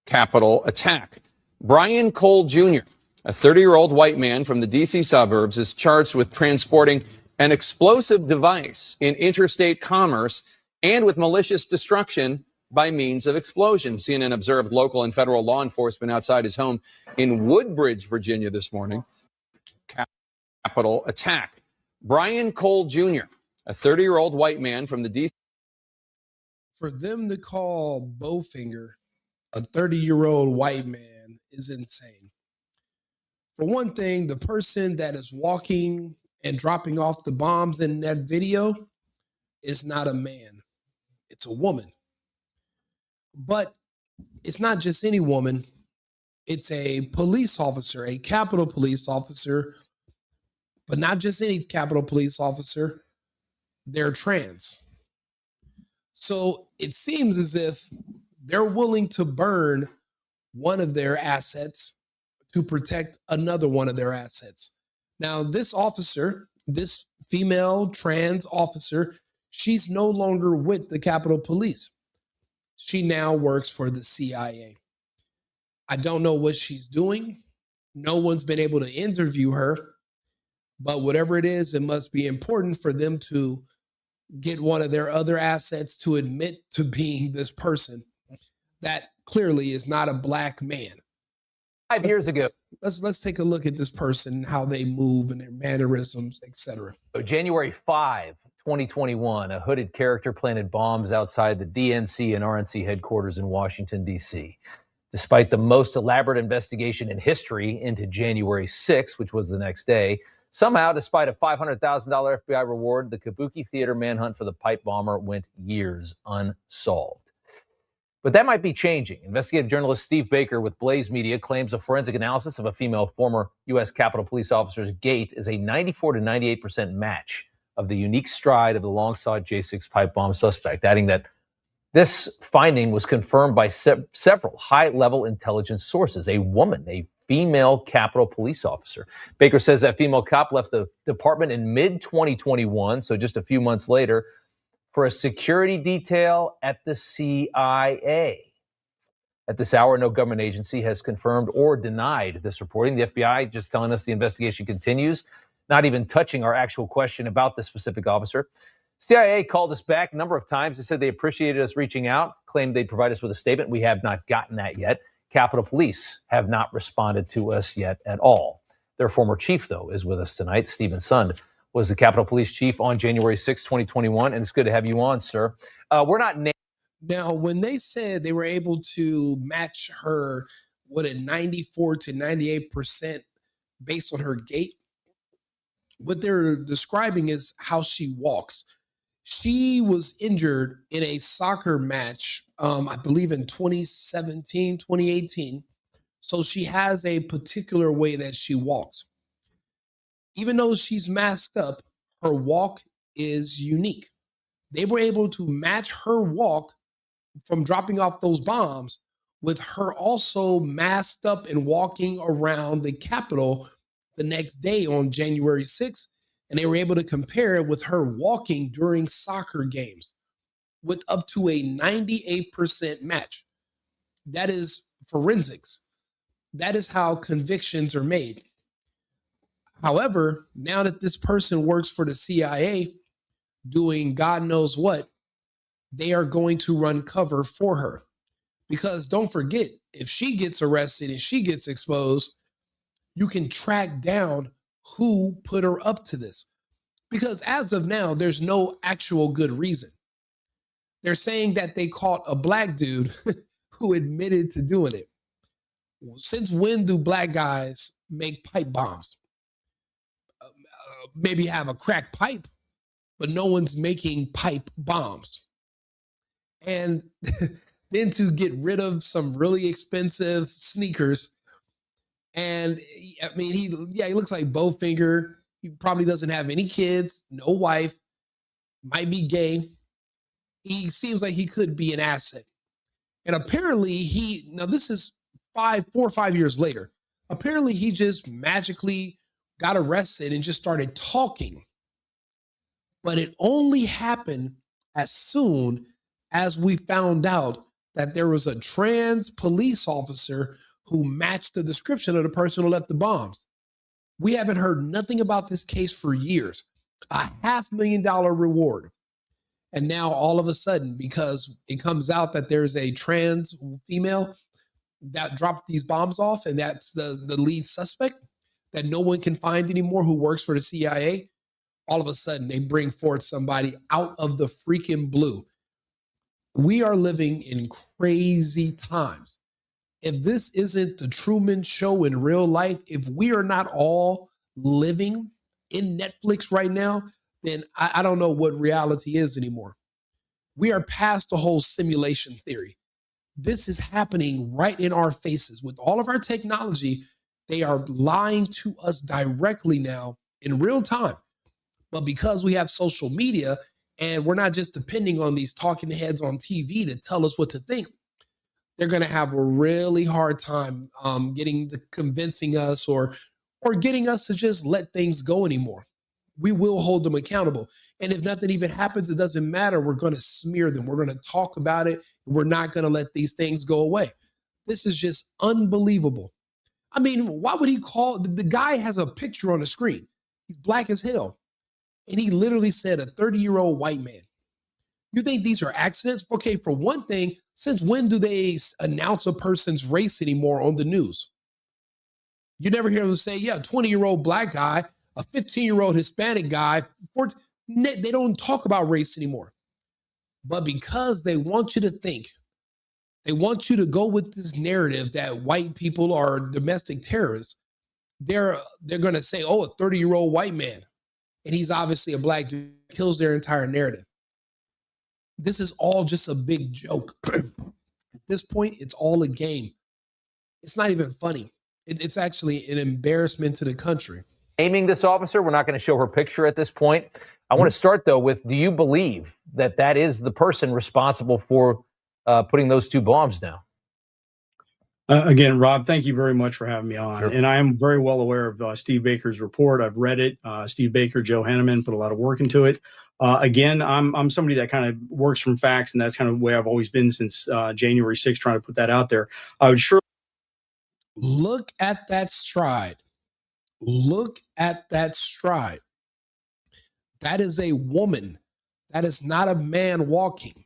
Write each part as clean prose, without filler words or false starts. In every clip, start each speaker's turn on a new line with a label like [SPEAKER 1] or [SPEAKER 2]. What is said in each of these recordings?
[SPEAKER 1] Capitol attack. Brian Cole Jr., a 30-year-old white man from the D.C. suburbs, is charged with transporting an explosive device in interstate commerce and with malicious destruction by means of explosion. CNN observed local and federal law enforcement outside his home in Woodbridge, Virginia this morning. Capitol attack. Brian Cole Jr., a 30-year-old white man from the D.C.
[SPEAKER 2] For them to call BOWFINGER a 30-year-old white man is insane. For one thing, the person that is walking and dropping off the bombs in that video is not a man. It's a woman. But it's not just any woman. It's a police officer, a Capitol police officer, but not just any Capitol police officer. They're trans. So it seems as if they're willing to burn one of their assets to protect another one of their assets. Now, this officer, this female trans officer, she's no longer with the Capitol Police. She now works for the CIA. I don't know what she's doing. No one's been able to interview her, but whatever it is, it must be important for them to get one of their other assets to admit to being this person that clearly is not a black man.
[SPEAKER 3] 5 years ago.
[SPEAKER 2] Let's take a look at this person, how they move and their mannerisms, etc.
[SPEAKER 3] So January 5, 2021, a hooded character planted bombs outside the DNC and RNC headquarters in Washington, D.C. Despite the most elaborate investigation in history into January 6, which was the next day, somehow, despite a $500,000 FBI reward, the Kabuki Theater manhunt for the pipe bomber went years unsolved. But that might be changing. Investigative journalist Steve Baker with Blaze Media claims a forensic analysis of a female former U.S. Capitol Police officer's gait is a 94 to 98% match of the unique stride of the long-sought J6 pipe bomb suspect, adding that this finding was confirmed by several high-level intelligence sources. A woman, a female Capitol Police officer. Baker says that female cop left the department in mid-2021, so just a few months later, for a security detail at the CIA. At this hour, no government agency has confirmed or denied this reporting. The FBI just telling us the investigation continues, not even touching our actual question about the specific officer. CIA called us back a number of times. They said they appreciated us reaching out, claimed they'd provide us with a statement. We have not gotten that yet. Capitol Police have not responded to us yet at all. Their former chief, though, is with us tonight. Stephen Sund was the Capitol Police chief on January 6, 2021, and it's good to have you on, sir. We're not
[SPEAKER 2] Now, when they said they were able to match her with a 94 to 98% based on her gait, what they're describing is how she walks. She was injured in a soccer match, I believe in 2017, 2018. So she has a particular way that she walks. Even though she's masked up, her walk is unique. They were able to match her walk from dropping off those bombs with her also masked up and walking around the Capitol the next day on January 6th. And they were able to compare it with her walking during soccer games with up to a 98% match. That is forensics. That is how convictions are made. However, now that this person works for the CIA doing God knows what, they are going to run cover for her. Because don't forget, if she gets arrested and she gets exposed, you can track down who put her up to this. Because as of now, there's no actual good reason. They're saying that they caught a black dude who admitted to doing it. Since when do black guys make pipe bombs? Maybe have a crack pipe, but no one's making pipe bombs. And then to get rid of some really expensive sneakers. And I mean, he looks like BOWFINGER. He probably doesn't have any kids, no wife, might be gay. He seems like he could be an asset. And apparently now this is 4 or 5 years later. Apparently he just magically got arrested and just started talking. But it only happened as soon as we found out that there was a trans police officer who matched the description of the person who left the bombs. We haven't heard nothing about this case for years. A $500,000 reward. And now all of a sudden, because it comes out that there's a trans female that dropped these bombs off, and that's the lead suspect that no one can find anymore who works for the CIA, all of a sudden they bring forth somebody out of the freaking blue. We are living in crazy times. If this isn't the Truman Show in real life, if we are not all living in Netflix right now, then I don't know what reality is anymore. We are past the whole simulation theory. This is happening right in our faces. With all of our technology, they are lying to us directly now in real time. But because we have social media and we're not just depending on these talking heads on TV to tell us what to think, they're going to have a really hard time convincing us or getting us to just let things go anymore. We will hold them accountable. And if nothing even happens, it doesn't matter. We're going to smear them. We're going to talk about it. We're not going to let these things go away. This is just unbelievable. I mean, why would he call? The guy has a picture on the screen. He's black as hell. And he literally said a 30-year-old white man. You think these are accidents? Okay, for one thing, since when do they announce a person's race anymore on the news? You never hear them say, yeah, 20-year-old black guy, a 15-year-old Hispanic guy. They don't talk about race anymore. But because they want you to think, they want you to go with this narrative that white people are domestic terrorists, they're going to say, oh, a 30-year-old white man, and he's obviously a black dude, kills their entire narrative. This is all just a big joke. At this point, it's all a game. It's not even funny. It's actually an embarrassment to the country.
[SPEAKER 3] Naming this officer, we're not going to show her picture at this point. I want to start, though, with, do you believe that that is the person responsible for putting those two bombs down?
[SPEAKER 4] Again, Rob, thank you very much for having me on.
[SPEAKER 3] Sure.
[SPEAKER 4] And I am very well aware of Steve Baker's report. I've read it. Steve Baker, Joe Hanneman put a lot of work into it. Again, I'm somebody that kind of works from facts, and that's kind of the way I've always been since January 6th, trying to put that out there. I would sure
[SPEAKER 2] look at that stride. Look at that stride. That is a woman. That is not a man walking.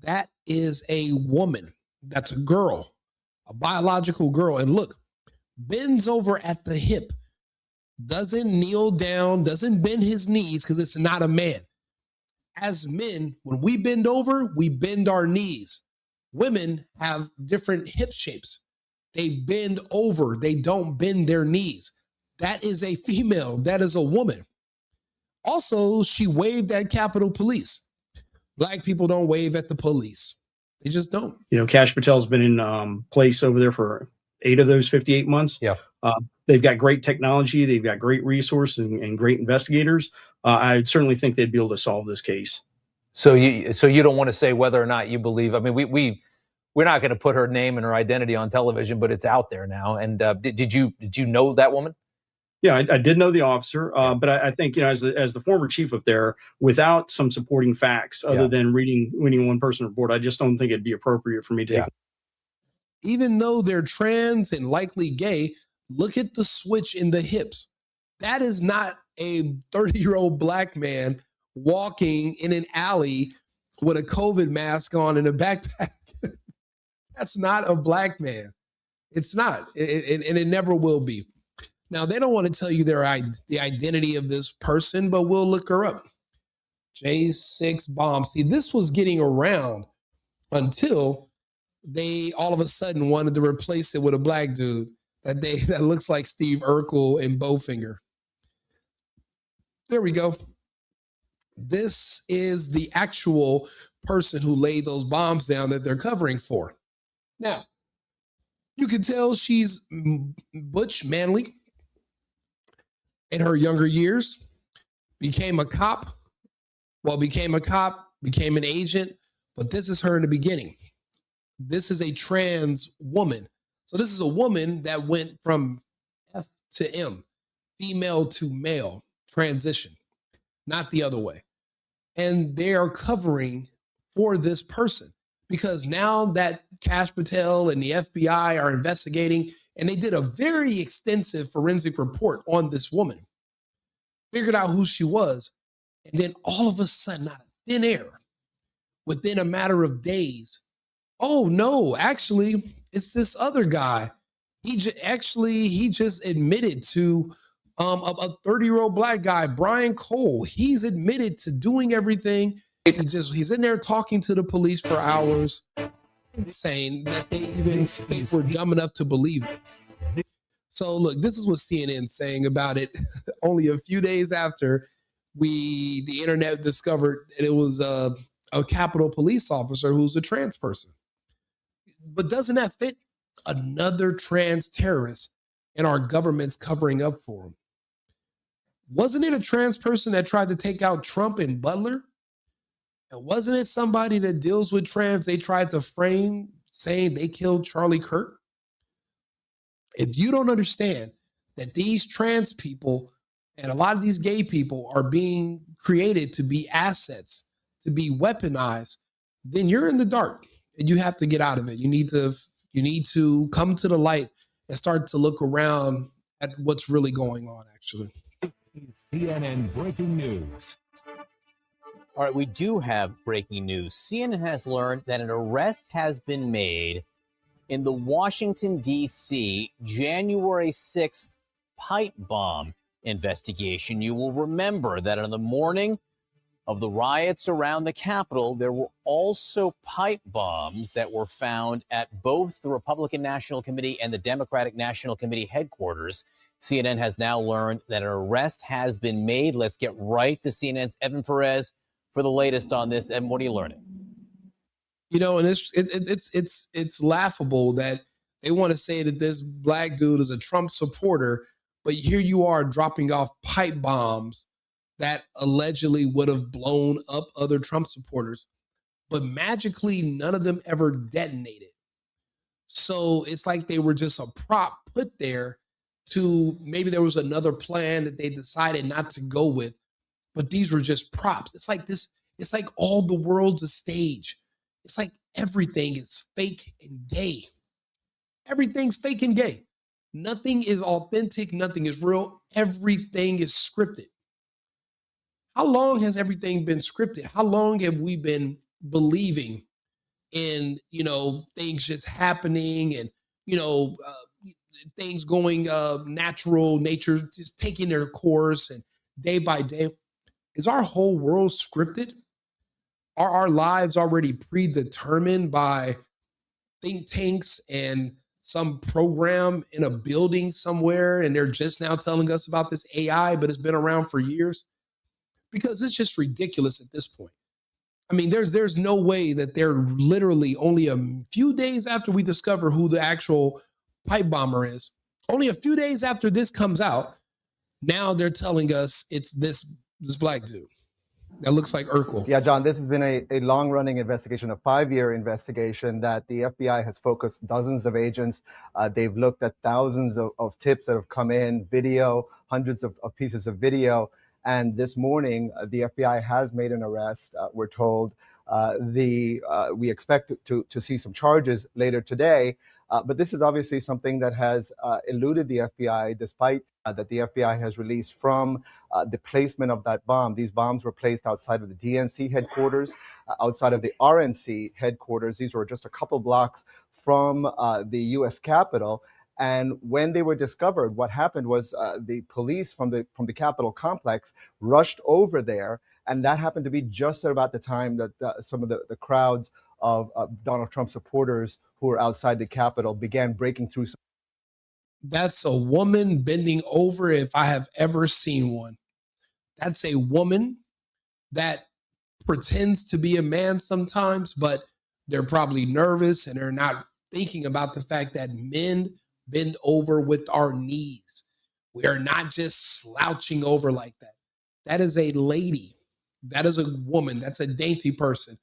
[SPEAKER 2] That is a woman. That's a girl, a biological girl. And look, bends over at the hip, doesn't kneel down, doesn't bend his knees because it's not a man. As men, when we bend over, we bend our knees. Women have different hip shapes. They bend over. They don't bend their knees. That is a female. That is a woman. Also, she waved at Capitol Police. Black people don't wave at the police. They just don't.
[SPEAKER 4] You know, Kash Patel's been in place over there for 8 of those 58 months.
[SPEAKER 3] Yeah.
[SPEAKER 4] They've got great technology. They've got great resources and great investigators. I certainly think they'd be able to solve this case.
[SPEAKER 3] So you don't want to say whether or not you believe. I mean, we're not going to put her name and her identity on television, but it's out there now. And did you know that woman?
[SPEAKER 4] Yeah, I did know the officer, but I think, you know, as the former chief up there, without some supporting facts other than reading one person report, I just don't think it'd be appropriate for me to.
[SPEAKER 2] Yeah. Even though they're trans and likely gay, look at the switch in the hips. That is not a 30-year-old black man walking in an alley with a COVID mask on and a backpack. That's not a black man. It's not, and it never will be. Now, they don't want to tell you the identity of this person, but we'll look her up. J6 bomb. See, this was getting around until they all of a sudden wanted to replace it with a black dude that looks like Steve Urkel and BOWFINGER. There we go. This is the actual person who laid those bombs down that they're covering for. Now, you can tell she's butch, manly. In her younger years, became a cop, became an agent, but this is her in the beginning. This is a trans woman. So this is a woman that went from F to M, female to male transition, not the other way. And they are covering for this person. because now that Kash Patel and the FBI are investigating, and they did a very extensive forensic report on this woman, figured out who she was, and then all of a sudden, out of thin air, within a matter of days, oh no, actually, it's this other guy. He just admitted to a 30-year-old black guy, Brian Cole. He's admitted to doing everything. He's in there talking to the police for hours, saying that they even were dumb enough to believe this. So look, this is what CNN's saying about it. Only a few days after the internet discovered it was a Capitol police officer who's a trans person. But doesn't that fit? Another trans terrorist, and our government's covering up for him. Wasn't it a trans person that tried to take out Trump and Butler? And wasn't it somebody that deals with trans they tried to frame saying they killed Charlie Kirk? If you don't understand that these trans people and a lot of these gay people are being created to be assets, to be weaponized, then you're in the dark and you have to get out of it. You need to come to the light and start to look around at what's really going on, actually.
[SPEAKER 5] CNN breaking news.
[SPEAKER 6] All right, we do have breaking news. CNN has learned that an arrest has been made in the Washington, D.C. January 6th pipe bomb investigation. You will remember that on the morning of the riots around the Capitol, there were also pipe bombs that were found at both the Republican National Committee and the Democratic National Committee headquarters. CNN has now learned that an arrest has been made. Let's get right to CNN's Evan Perez for the latest on this. Evan, what are you learning?
[SPEAKER 2] You know, and it's laughable that they want to say that this black dude is a Trump supporter, but here you are dropping off pipe bombs that allegedly would have blown up other Trump supporters, but magically none of them ever detonated. So it's like they were just a prop put there to, maybe there was another plan that they decided not to go with, but these were just props. It's like all the world's a stage. It's like everything is fake and gay. Everything's fake and gay. Nothing is authentic. Nothing is real. Everything is scripted. How long has everything been scripted? How long have we been believing in, things just happening and, things going natural, nature just taking their course and day by day? Is our whole world scripted? Are our lives already predetermined by think tanks and some program in a building somewhere, and they're just now telling us about this AI, but it's been around for years? Because it's just ridiculous at this point. I mean, there's no way that they're literally only a few days after we discover who the actual pipe bomber is, only a few days after this comes out, now they're telling us it's this black dude that looks like Urkel.
[SPEAKER 7] Yeah, John, this has been a long-running investigation, a 5-year investigation that the FBI has focused dozens of agents. They've looked at thousands of tips that have come in, video, hundreds of pieces of video. And this morning, the FBI has made an arrest. We're told we expect to see some charges later today. But this is obviously something that has eluded the FBI, despite that the FBI has released from the placement of that bomb. These bombs were placed outside of the DNC headquarters, outside of the RNC headquarters. These were just a couple blocks from the U.S. Capitol. And when they were discovered, what happened was the police from the Capitol complex rushed over there, and that happened to be just at about the time that some of the crowds of Donald Trump supporters who were outside the Capitol began breaking through.
[SPEAKER 2] That's a woman bending over if I have ever seen one. That's a woman that pretends to be a man sometimes, but they're probably nervous and they're not thinking about the fact that men bend over with our knees. We are not just slouching over like that. That is a lady. That is a woman. That's a dainty person.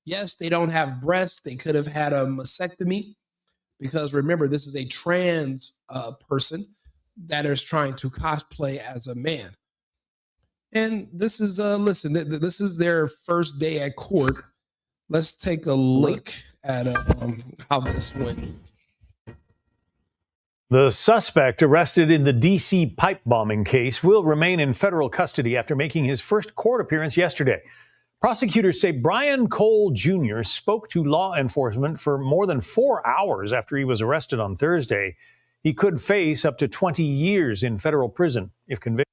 [SPEAKER 2] Yes, they don't have breasts. They could have had a mastectomy, because remember, this is a trans person that is trying to cosplay as a man. And this is, listen, this is their first day at court. Let's take a look at how this went.
[SPEAKER 8] The suspect arrested in the D.C. pipe bombing case will remain in federal custody after making his first court appearance yesterday. Prosecutors say Brian Cole Jr. spoke to law enforcement for more than 4 hours after he was arrested on Thursday. He could face up to 20 years in federal prison if convicted.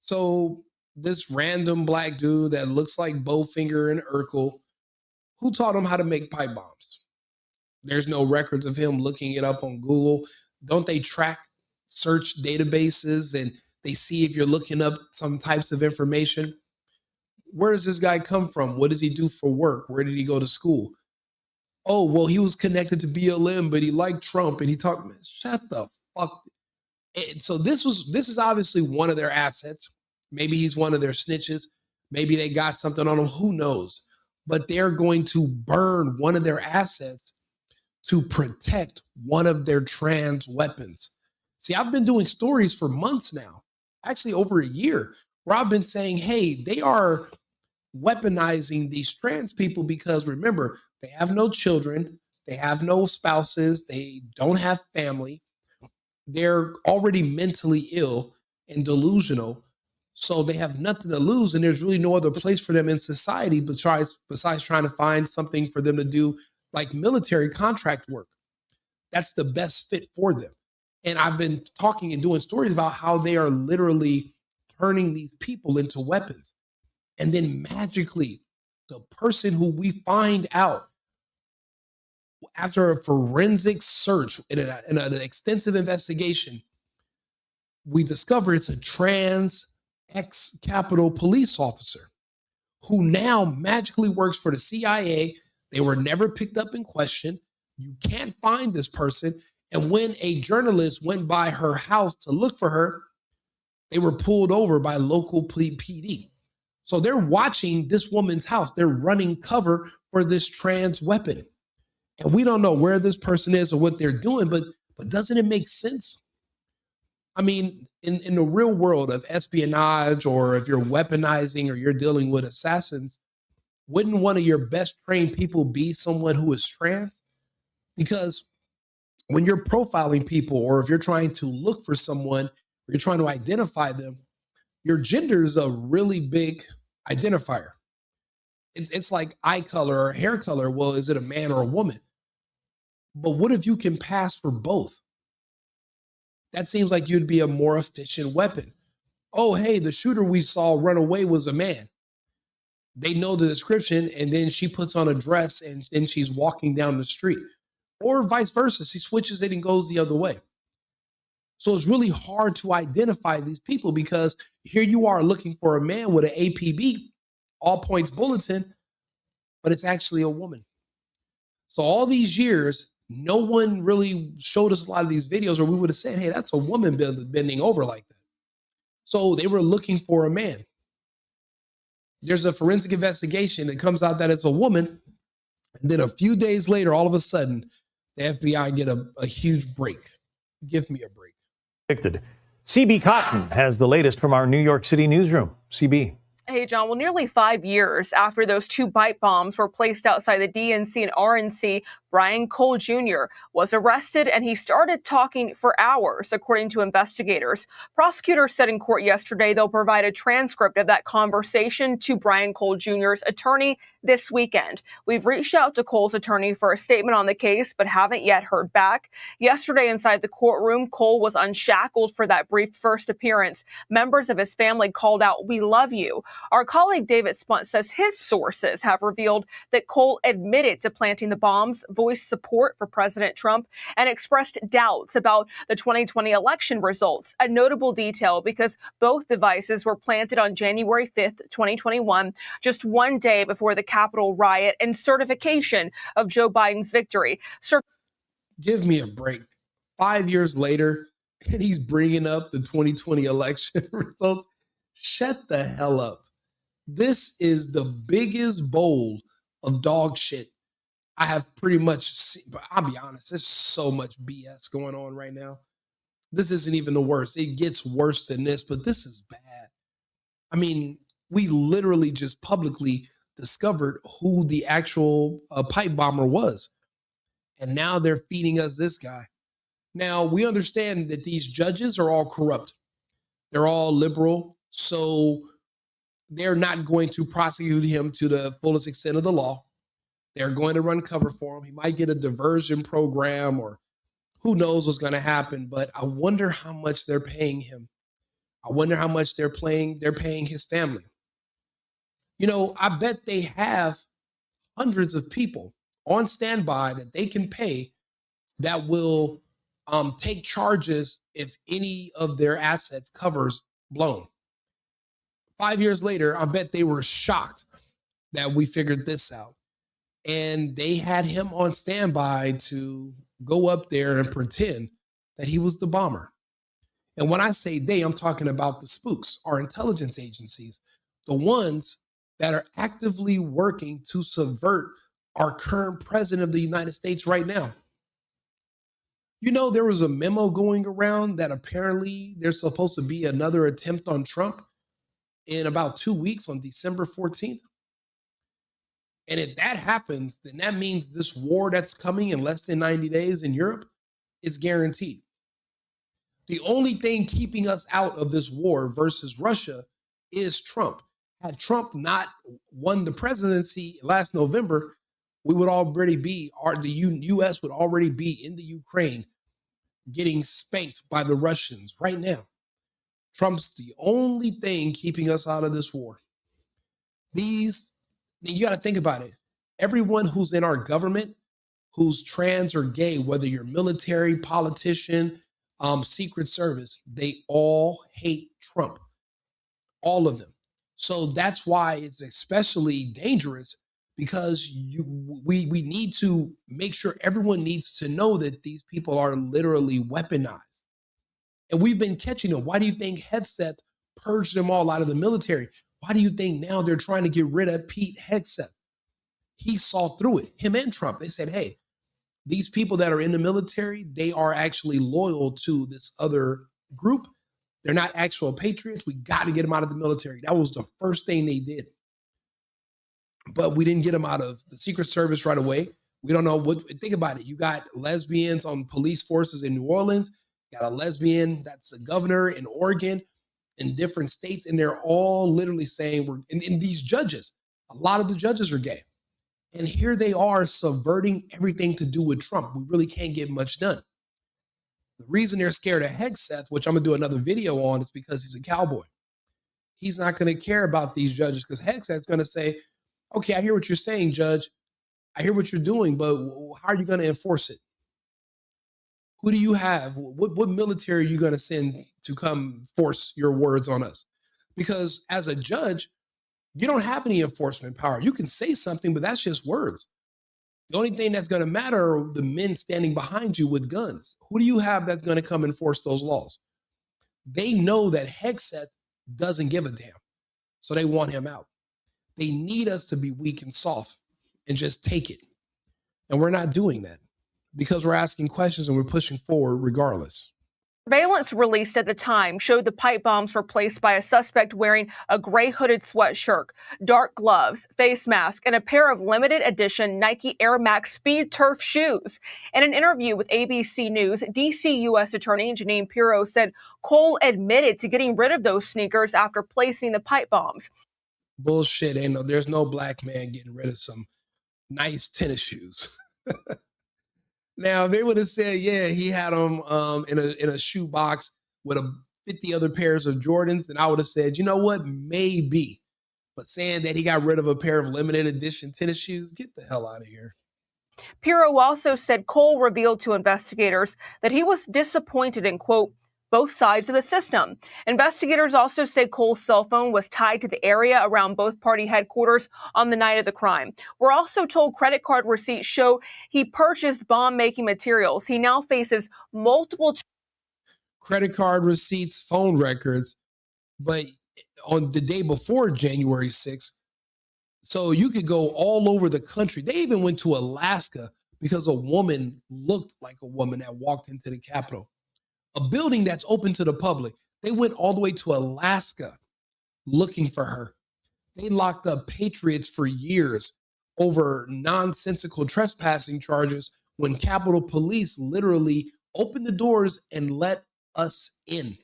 [SPEAKER 2] So this random black dude that looks like Bowfinger and Urkel, who taught him how to make pipe bombs? There's no records of him looking it up on Google. Don't they track search databases and they see if you're looking up some types of information? Where does this guy come from? What does he do for work? Where did he go to school? Oh, well, he was connected to BLM, but he liked Trump and he talked, man, shut the fuck. And so this is obviously one of their assets. Maybe he's one of their snitches. Maybe they got something on him. Who knows? But they're going to burn one of their assets to protect one of their trans weapons. See, I've been doing stories for months now, actually over a year, where I've been saying, hey, they are weaponizing these trans people because remember, they have no children, they have no spouses, they don't have family, they're already mentally ill and delusional, so they have nothing to lose, and there's really no other place for them in society besides trying to find something for them to do like military contract work. That's the best fit for them. And I've been talking and doing stories about how they are literally turning these people into weapons. And then magically, the person who we find out after a forensic search in an extensive investigation, we discover it's a trans ex-Capitol police officer who now magically works for the CIA. They were never picked up in question. You can't find this person. And when a journalist went by her house to look for her, they were pulled over by local PD. So they're watching this woman's house. They're running cover for this trans weapon. And we don't know where this person is or what they're doing, but doesn't it make sense? I mean, in the real world of espionage, or if you're weaponizing or you're dealing with assassins, wouldn't one of your best trained people be someone who is trans? Because when you're profiling people, or if you're trying to look for someone, or you're trying to identify them, your gender is a really big identifier. It's like eye color or hair color. Well, is it a man or a woman? But what if you can pass for both? That seems like you'd be a more efficient weapon. Oh, hey, the shooter we saw run away was a man. They know the description, and then she puts on a dress and then she's walking down the street. Or vice versa, she switches it and goes the other way. So it's really hard to identify these people because here you are looking for a man with an APB, all points bulletin, but it's actually a woman. So all these years, no one really showed us a lot of these videos, or we would have said, hey, that's a woman bending over like that. So they were looking for a man. There's a forensic investigation that comes out that it's a woman. And then a few days later, all of a sudden, the FBI get a huge break. Give me a break.
[SPEAKER 8] CB Cotton has the latest from our New York City newsroom. CB.
[SPEAKER 9] Hey, John. Well, nearly 5 years after those 2 pipe bombs were placed outside the DNC and RNC, Brian Cole Jr. was arrested, and he started talking for hours, according to investigators. Prosecutors said in court yesterday they'll provide a transcript of that conversation to Brian Cole Jr.'s attorney this weekend. We've reached out to Cole's attorney for a statement on the case, but haven't yet heard back. Yesterday, inside the courtroom, Cole was unshackled for that brief first appearance. Members of his family called out, "We love you." Our colleague David Spunt says his sources have revealed that Cole admitted to planting the bombs, voiced support for President Trump, and expressed doubts about the 2020 election results. A notable detail because both devices were planted on January 5th, 2021, just one day before the Capitol riot and certification of Joe Biden's victory.
[SPEAKER 2] Give me a break. 5 years later, and he's bringing up the 2020 election results. Shut the hell up. This is the biggest bowl of dog shit I have pretty much seen. But I'll be honest, there's so much BS going on right now. This isn't even the worst. It gets worse than this, but this is bad. I mean, we literally just publicly discovered who the actual pipe bomber was. And now they're feeding us this guy. Now, we understand that these judges are all corrupt. They're all liberal. So they're not going to prosecute him to the fullest extent of the law. They're going to run cover for him. He might get a diversion program, or who knows what's going to happen. But I wonder how much they're paying him. I wonder how much they're paying his family. You know, I bet they have hundreds of people on standby that they can pay that will take charges if any of their assets covers blown. 5 years later, I bet they were shocked that we figured this out. And they had him on standby to go up there and pretend that he was the bomber. And when I say they, I'm talking about the spooks, our intelligence agencies, the ones that are actively working to subvert our current president of the United States right now. You know, there was a memo going around that apparently there's supposed to be another attempt on Trump in about 2 weeks on December 14th. And if that happens, then that means this war that's coming in less than 90 days in Europe is guaranteed. The only thing keeping us out of this war versus Russia is Trump. Had Trump not won the presidency last November, we would already be, the U.S. would already be in the Ukraine getting spanked by the Russians right now. Trump's the only thing keeping us out of this war. You got to think about it. Everyone who's in our government, who's trans or gay, whether you're military, politician, Secret Service, they all hate Trump. All of them. So that's why it's especially dangerous, because we need to make sure everyone needs to know that these people are literally weaponized. And we've been catching them. Why do you think Hegseth purged them all out of the military? Why do you think now they're trying to get rid of Pete Hegseth? He saw through it, him and Trump. They said, hey, these people that are in the military, they are actually loyal to this other group. They're not actual patriots. We got to get them out of the military. That was the first thing they did. But we didn't get them out of the Secret Service right away. We don't know think about it. You got lesbians on police forces in New Orleans. You got a lesbian that's the governor in Oregon, in different states. And they're all literally saying, and these judges, a lot of the judges are gay. And here they are subverting everything to do with Trump. We really can't get much done. The reason they're scared of Hegseth, which I'm going to do another video on, is because he's a cowboy. He's not going to care about these judges, because Hegseth's going to say, okay, I hear what you're saying, Judge. I hear what you're doing, but how are you going to enforce it? Who do you have? What military are you going to send to come force your words on us? Because as a judge, you don't have any enforcement power. You can say something, but that's just words. The only thing that's going to matter are the men standing behind you with guns. Who do you have that's going to come enforce those laws? They know that Hegseth doesn't give a damn, so they want him out. They need us to be weak and soft and just take it. And we're not doing that because we're asking questions and we're pushing forward regardless.
[SPEAKER 9] Surveillance released at the time showed the pipe bombs were placed by a suspect wearing a gray hooded sweatshirt, dark gloves, face mask, and a pair of limited edition Nike Air Max Speed Turf shoes. In an interview with ABC News, D.C. U.S. Attorney Jeanine Pirro said Cole admitted to getting rid of those sneakers after placing the pipe bombs.
[SPEAKER 2] Bullshit. There's no black man getting rid of some nice tennis shoes. Now, if they would have said, yeah, he had them in a shoe box with 50 other pairs of Jordans, and I would have said, you know what, maybe. But saying that he got rid of a pair of limited edition tennis shoes, get the hell out of here.
[SPEAKER 9] Pirro also said Cole revealed to investigators that he was disappointed in, quote, both sides of the system. Investigators also say Cole's cell phone was tied to the area around both party headquarters on the night of the crime. We're also told credit card receipts show he purchased bomb-making materials. He now faces multiple
[SPEAKER 2] credit card receipts, phone records, but on the day before January 6th, so you could go all over the country. They even went to Alaska because a woman looked like a woman that walked into the Capitol. A building that's open to the public. They went all the way to Alaska looking for her. They locked up patriots for years over nonsensical trespassing charges when Capitol Police literally opened the doors and let us in.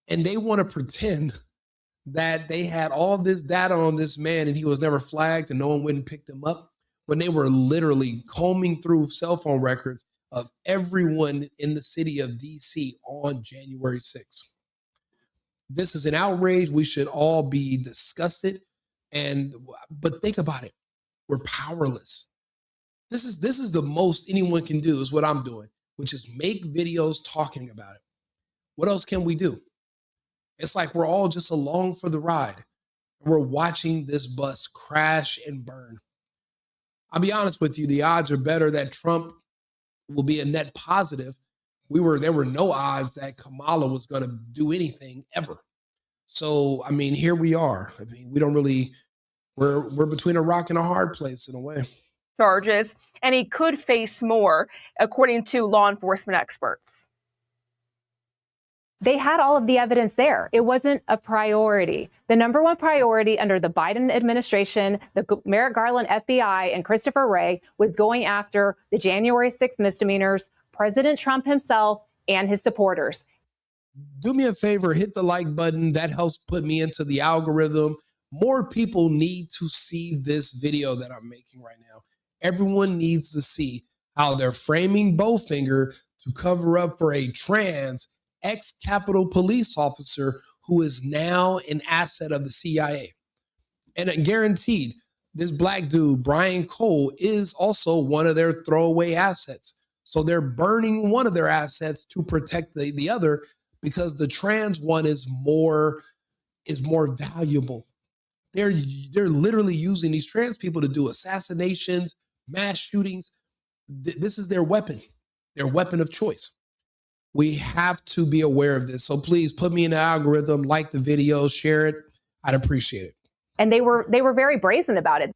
[SPEAKER 2] And they want to pretend that they had all this data on this man and he was never flagged and no one went and picked him up, when they were literally combing through cell phone records of everyone in the city of DC on January 6th. This is an outrage. We should all be disgusted. But think about it. We're powerless. This is the most anyone can do, is what I'm doing, which is make videos talking about it. What else can we do? It's like we're all just along for the ride. We're watching this bus crash and burn. I'll be honest with you, the odds are better that Trump will be a net positive. There were no odds that Kamala was going to do anything ever. So, I mean, here we are. I mean, we're between a rock and a hard place in a way.
[SPEAKER 9] Charges, and he could face more, according to law enforcement experts.
[SPEAKER 10] They had all of the evidence there. It wasn't a priority. The number one priority under the Biden administration, the Merrick Garland FBI and Christopher Wray, was going after the January 6th misdemeanors, President Trump himself and his supporters.
[SPEAKER 2] Do me a favor, hit the like button. That helps put me into the algorithm. More people need to see this video that I'm making right now. Everyone needs to see how they're framing BOWFINGER to cover up for a trans ex-Capitol police officer who is now an asset of the CIA. And guaranteed, this black dude, Brian Cole, is also one of their throwaway assets. So they're burning one of their assets to protect the other, because the trans one is more valuable. They're literally using these trans people to do assassinations, mass shootings. This is their weapon of choice. We have to be aware of this. So please put me in the algorithm, like the video, share it. I'd appreciate it.
[SPEAKER 10] And they were very brazen about it.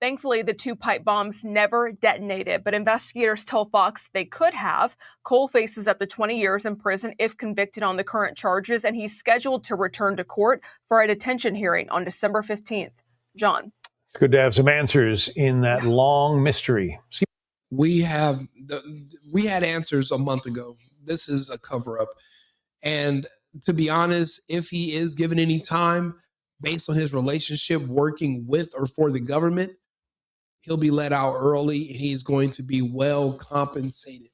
[SPEAKER 9] Thankfully, the two pipe bombs never detonated, but investigators tell Fox they could have. Cole faces up to 20 years in prison if convicted on the current charges, and he's scheduled to return to court for a detention hearing on December 15th. John.
[SPEAKER 8] It's good to have some answers in that long mystery.
[SPEAKER 2] We had answers a month ago. This is a cover-up. And to be honest, if he is given any time based on his relationship working with or for the government, he'll be let out early and he's going to be well compensated.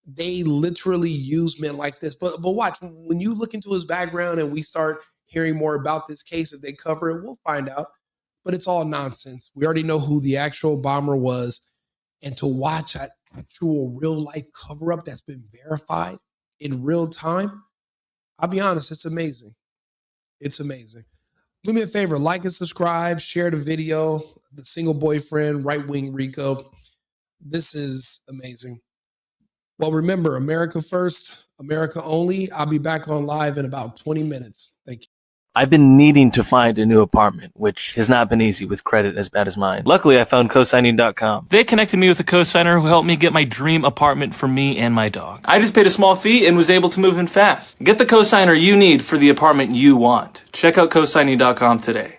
[SPEAKER 2] They literally use men like this. But watch, when you look into his background and we start hearing more about this case, if they cover it, we'll find out. But it's all nonsense. We already know who the actual bomber was. And to watch an actual real life cover up that's been verified in real time, I'll be honest, it's amazing. It's amazing. Do me a favor, like and subscribe, share the video, the single boyfriend, right-wing Rico. This is amazing. Well, remember, America first, America only. I'll be back on live in about 20 minutes. Thank you.
[SPEAKER 11] I've been needing to find a new apartment, which has not been easy with credit as bad as mine. Luckily, I found cosigning.com. They connected me with a cosigner who helped me get my dream apartment for me and my dog. I just paid a small fee and was able to move in fast. Get the cosigner you need for the apartment you want. Check out cosigning.com today.